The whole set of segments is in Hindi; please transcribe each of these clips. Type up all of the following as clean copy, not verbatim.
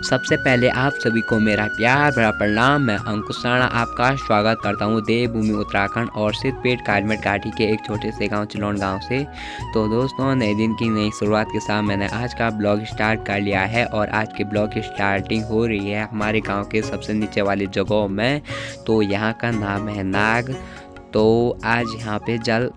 सबसे पहले आप सभी को मेरा प्यार भरा प्रणाम। मैं अंकुश राणा आपका स्वागत करता हूँ देवभूमि उत्तराखंड और सिद्धपेट काजमेट घाटी के एक छोटे से गांव चिलौन गांव से। तो दोस्तों, नए दिन की नई शुरुआत के साथ मैंने आज का ब्लॉग स्टार्ट कर लिया है और आज के ब्लॉग की स्टार्टिंग हो रही है हमारे गांव के सबसे नीचे वाली जगहों में। तो यहाँ का नाम है नाग। तो आज यहाँ पे जल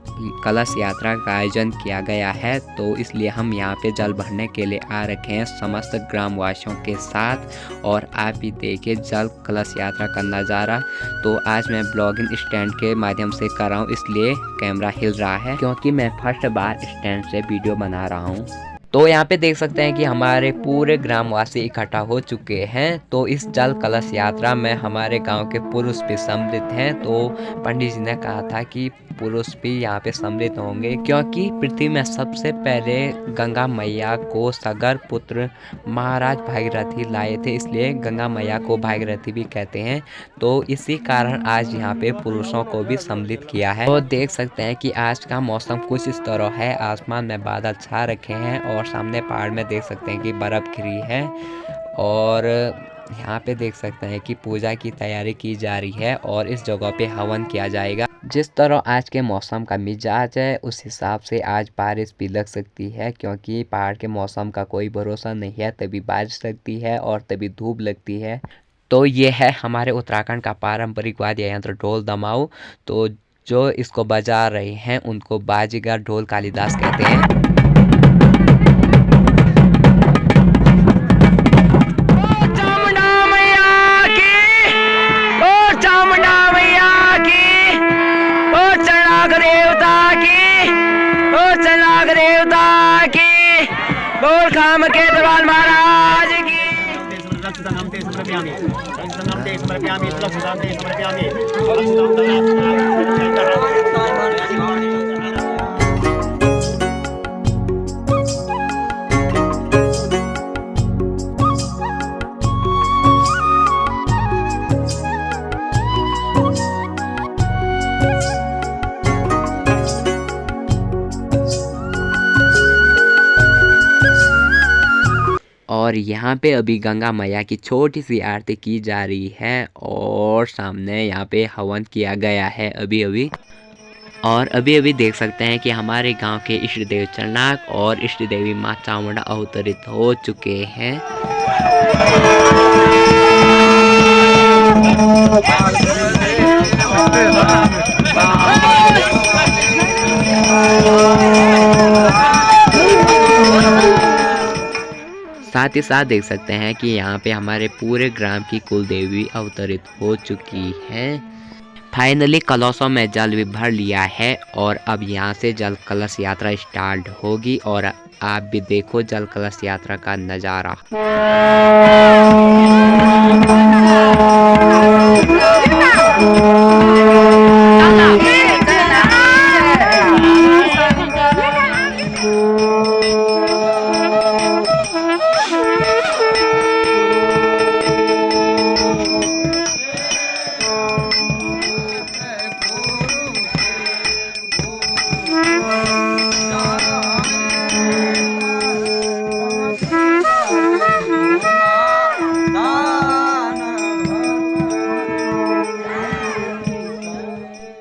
कलश यात्रा का आयोजन किया गया है, तो इसलिए हम यहाँ पे जल भरने के लिए आ रखे हैं समस्त ग्रामवासियों के साथ। और आप भी देखिए जल कलश यात्रा का नज़ारा। तो आज मैं ब्लॉगिंग स्टैंड के माध्यम से कर रहा हूँ, इसलिए कैमरा हिल रहा है क्योंकि मैं फर्स्ट बार स्टैंड से वीडियो बना रहा हूँ। तो यहाँ पे देख सकते हैं कि हमारे पूरे ग्रामवासी इकट्ठा हो चुके हैं। तो इस जल कलश यात्रा में हमारे गांव के पुरुष भी सम्मिलित हैं। तो पंडित जी ने कहा था कि पुरुष भी यहाँ पे सम्मिलित होंगे क्योंकि पृथ्वी में सबसे पहले गंगा मैया को सगर पुत्र महाराज भागीरथी लाए थे, इसलिए गंगा मैया को भागीरथी भी कहते हैं। तो इसी कारण आज यहाँ पे पुरुषों को भी सम्मिलित किया है। तो देख सकते हैं कि आज का मौसम कुछ इस तरह है, आसमान में बादल छा रखे हैं और सामने पहाड़ में देख सकते हैं कि बर्फ गिरी है। और यहाँ पे देख सकते हैं कि पूजा की तैयारी की जा रही है और इस जगह पे हवन किया जाएगा। जिस तरह आज के मौसम का मिजाज है उस हिसाब से आज बारिश भी लग सकती है क्योंकि पहाड़ के मौसम का कोई भरोसा नहीं है, तभी बारिश लगती है और तभी धूप लगती है। तो ये है हमारे उत्तराखंड का पारंपरिक वाद्य यंत्र ढोल दमाऊ। तो जो इसको बजा रहे हैं उनको बाजीगर ढोल कालिदास कहते हैं। बोल काम के दरबार महाराज की। और यहाँ पे अभी गंगा मैया की छोटी सी आरती की जा रही है और सामने यहाँ पे हवन किया गया है अभी अभी। और अभी अभी देख सकते हैं कि हमारे गांव के इष्ट देव चरनाक और इष्ट देवी माँ चामुंडा अवतरित हो चुके हैं। साथ ही साथ देख सकते हैं कि यहाँ पे हमारे पूरे ग्राम की कुल देवी अवतरित हो चुकी है। फाइनली कलशों में जल भी भर लिया है और अब यहाँ से जल कलश यात्रा स्टार्ट होगी। और आप भी देखो जल कलश यात्रा का नज़ारा।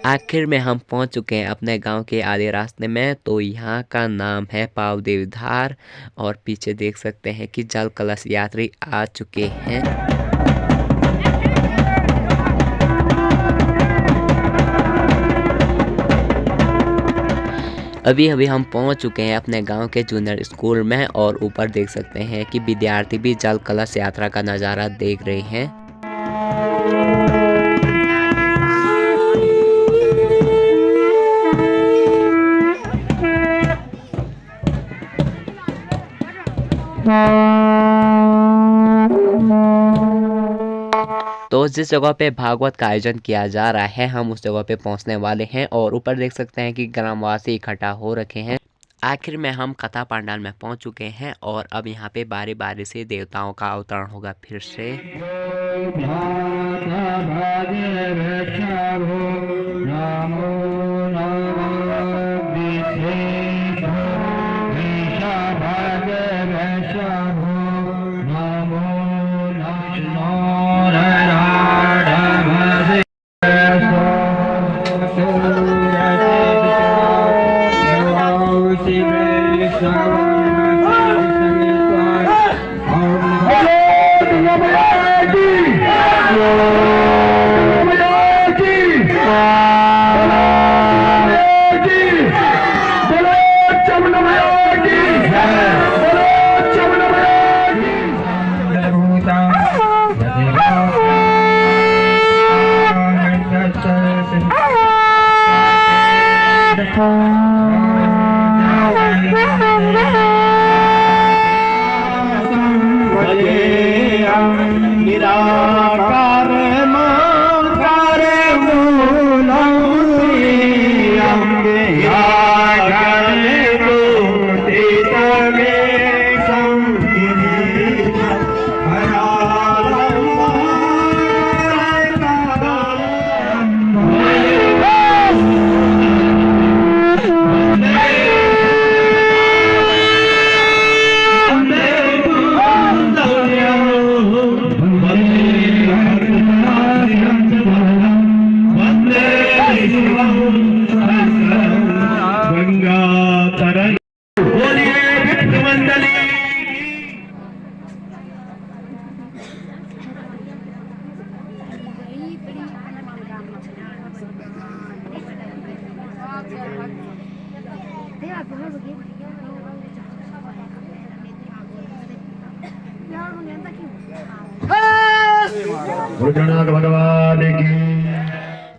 आखिर में हम पहुंच चुके हैं अपने गांव के आधे रास्ते में। तो यहाँ का नाम है पावदेव धार और पीछे देख सकते हैं कि जल कलश यात्री आ चुके हैं। अभी अभी हम पहुंच चुके हैं अपने गांव के जूनियर स्कूल में और ऊपर देख सकते हैं कि विद्यार्थी भी जल कलश यात्रा का नज़ारा देख रहे हैं। तो जिस जगह पे भागवत का आयोजन किया जा रहा है हम उस जगह पे पहुंचने वाले हैं और ऊपर देख सकते हैं कि ग्रामवासी इकट्ठा हो रखे हैं। आखिर में हम कथा पंडाल में पहुंच चुके हैं और अब यहाँ पे बारी बारी से देवताओं का अवतरण होगा फिर से। निराकार माकार मूलम श्रियंगे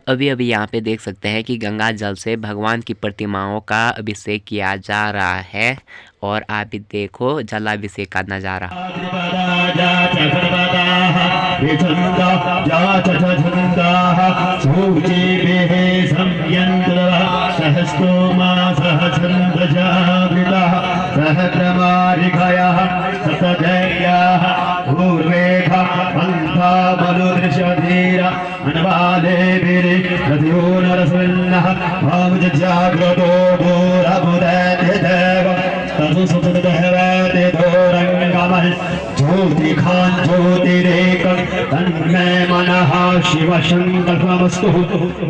अभी अभी यहाँ पे देख सकते हैं कि गंगा जल से भगवान की प्रतिमाओं का अभिषेक किया जा रहा है और आप भी देखो जलाभिषेक का नजारा। ज्योतिखान ज्योतिरेकं तन्मे मनः शिव संकल्पमस्तु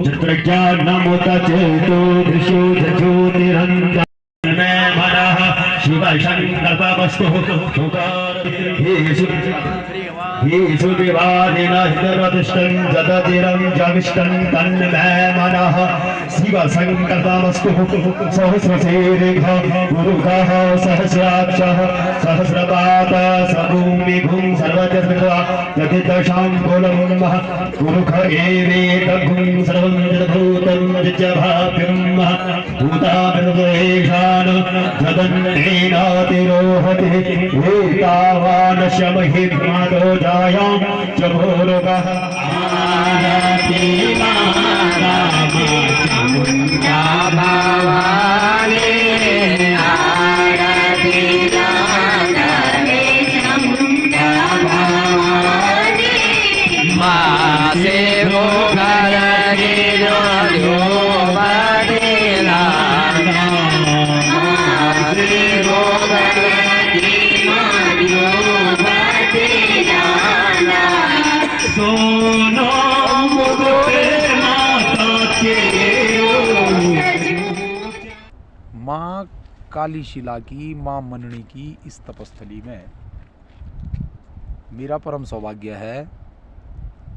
जत्रज्ञानमुत चेतो दृश्यो ज्योतिरन्त तन्मे मनः शिव संकल्पमस्तु येषु विवादिन हितरतिष्ठं जदतिरं जविष्टं तन्मे मनः शिव संकल्पमस्तु सहस्रशीर्घ गुरुकः सहस्राक्षः सहस्रपाद सभूमिभुं सर्वजस्मिता यदिदशाङ्कुलं गुरुख एवेदघुं सर्वं जडभूतं जिज्यभाभ्यं भूताभिर्देशान् जगन्नेनातिरोहति एतावान् शमहिर्मादो जायां च भोरुकः आरति माता चामुण्डा भवानी आरति नागरे चामुण्डा भवानी मासे भोगरे जो बदेला मासे भोगरे मादियो बदेला सोनो मुझे माता के माँ कालीशिला की, माँ मननी की इस तपस्थली में मेरा परम सौभाग्य है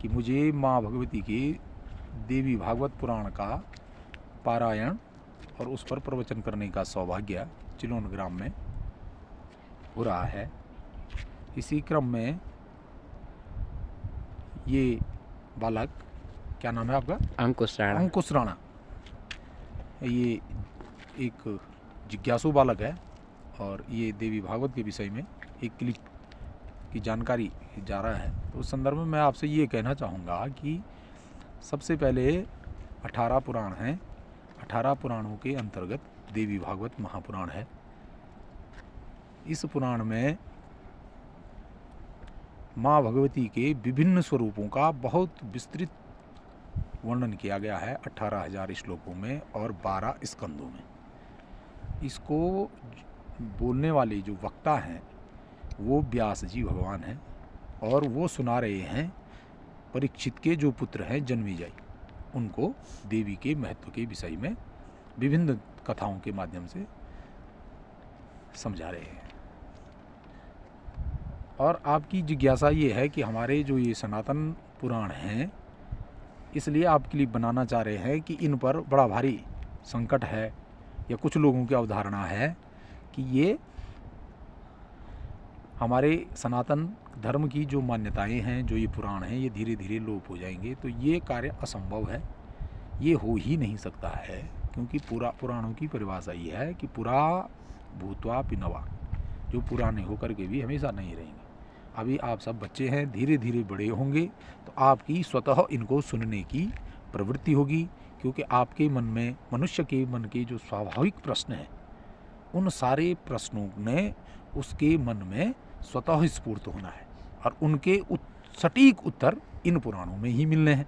कि मुझे माँ भगवती के देवी भागवत पुराण का पारायण और उस पर प्रवचन करने का सौभाग्य चिलोन ग्राम में हो रहा है। इसी क्रम में ये बालक, क्या नाम है आपका? अंकुश राणा। अंकुश राणा ये एक जिज्ञासु बालक है और ये देवी भागवत के विषय में एक क्लिप की जानकारी जा रहा है। तो उस संदर्भ में मैं आपसे ये कहना चाहूँगा कि सबसे पहले 18 पुराण हैं। 18 पुराणों के अंतर्गत देवी भागवत महापुराण है। इस पुराण में माँ भगवती के विभिन्न स्वरूपों का बहुत विस्तृत वर्णन किया गया है 18,000 श्लोकों में और 12 स्कंदों में। इसको बोलने वाले जो वक्ता हैं वो व्यास जी भगवान हैं और वो सुना रहे हैं परीक्षित के जो पुत्र हैं जन्मेजय, उनको देवी के महत्व के विषय में विभिन्न कथाओं के माध्यम से समझा रहे हैं। और आपकी जिज्ञासा ये है कि हमारे जो ये सनातन पुराण हैं, इसलिए आपके लिए बनाना चाह रहे हैं कि इन पर बड़ा भारी संकट है, या कुछ लोगों की अवधारणा है कि ये हमारे सनातन धर्म की जो मान्यताएं हैं, जो ये पुराण हैं, ये धीरे धीरे लोप हो जाएंगे। तो ये कार्य असंभव है, ये हो ही नहीं सकता है, क्योंकि पुराणों की परिभाषा ये है कि पुरा भूतवा पिनवा, जो पुराने होकर के भी हमेशा नहीं रहेंगे। अभी आप सब बच्चे हैं, धीरे धीरे बड़े होंगे तो आपकी स्वतः इनको सुनने की प्रवृत्ति होगी, क्योंकि आपके मन में, मनुष्य के मन के जो स्वाभाविक प्रश्न हैं, उन सारे प्रश्नों ने उसके मन में स्वतः स्फूर्त होना है, और उनके सटीक उत्तर इन पुराणों में ही मिलने हैं।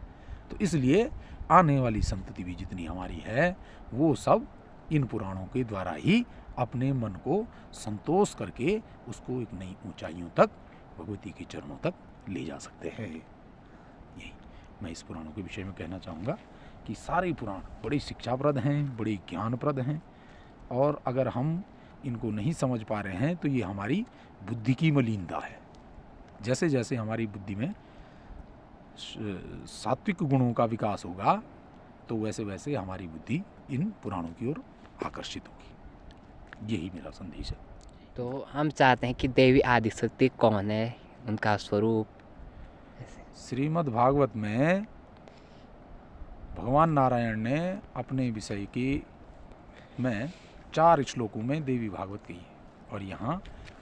तो इसलिए आने वाली संतति भी जितनी हमारी है, वो सब इन पुराणों के द्वारा ही अपने मन को संतोष करके उसको एक नई ऊंचाइयों तक, भगवती के चरणों तक ले जा सकते हैं। यही मैं इस पुराणों के विषय में कहना चाहूँगा कि सारे पुराण बड़े शिक्षाप्रद हैं, बड़े ज्ञानप्रद हैं, और अगर हम इनको नहीं समझ पा रहे हैं तो ये हमारी बुद्धि की मलिनता है। जैसे जैसे हमारी बुद्धि में सात्विक गुणों का विकास होगा, तो वैसे वैसे हमारी बुद्धि इन पुराणों की ओर आकर्षित होगी। यही मेरा संदेश है। तो हम चाहते हैं कि देवी आदिशक्ति कौन है, उनका स्वरूप। श्रीमद् भागवत में भगवान नारायण ने अपने विषय के में 4 श्लोकों में देवी भागवत कही है, और यहाँ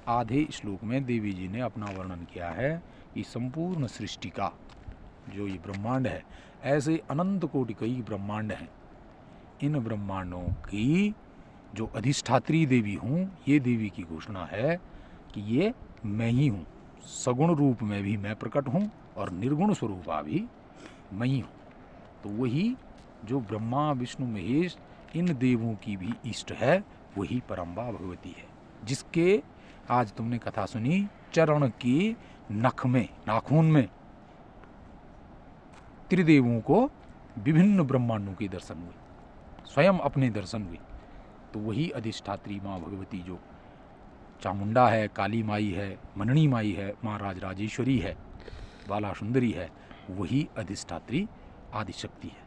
आधे श्लोक में देवी जी ने अपना वर्णन किया है कि संपूर्ण सृष्टि का जो ये ब्रह्मांड है, ऐसे अनंत कोटि कई ब्रह्मांड हैं, इन ब्रह्मांडों की जो अधिष्ठात्री देवी हूँ, ये देवी की घोषणा है कि ये मैं ही हूँ, सगुण रूप में भी मैं प्रकट हूँ और निर्गुण स्वरूपा भी मैं ही हूँ। तो वही जो ब्रह्मा विष्णु महेश इन देवों की भी इष्ट है, वही परम्बा भगवती है, जिसके आज तुमने कथा सुनी, चरण की नख में, नाखून में त्रिदेवों को विभिन्न ब्रह्मांडों के दर्शन हुए, स्वयं अपने दर्शन हुए। तो वही अधिष्ठात्री माँ भगवती जो चामुंडा है, काली माई है, मननी माई है, माँ राजराजेश्वरी है, बाला सुंदरी है, वही अधिष्ठात्री आदिशक्ति है।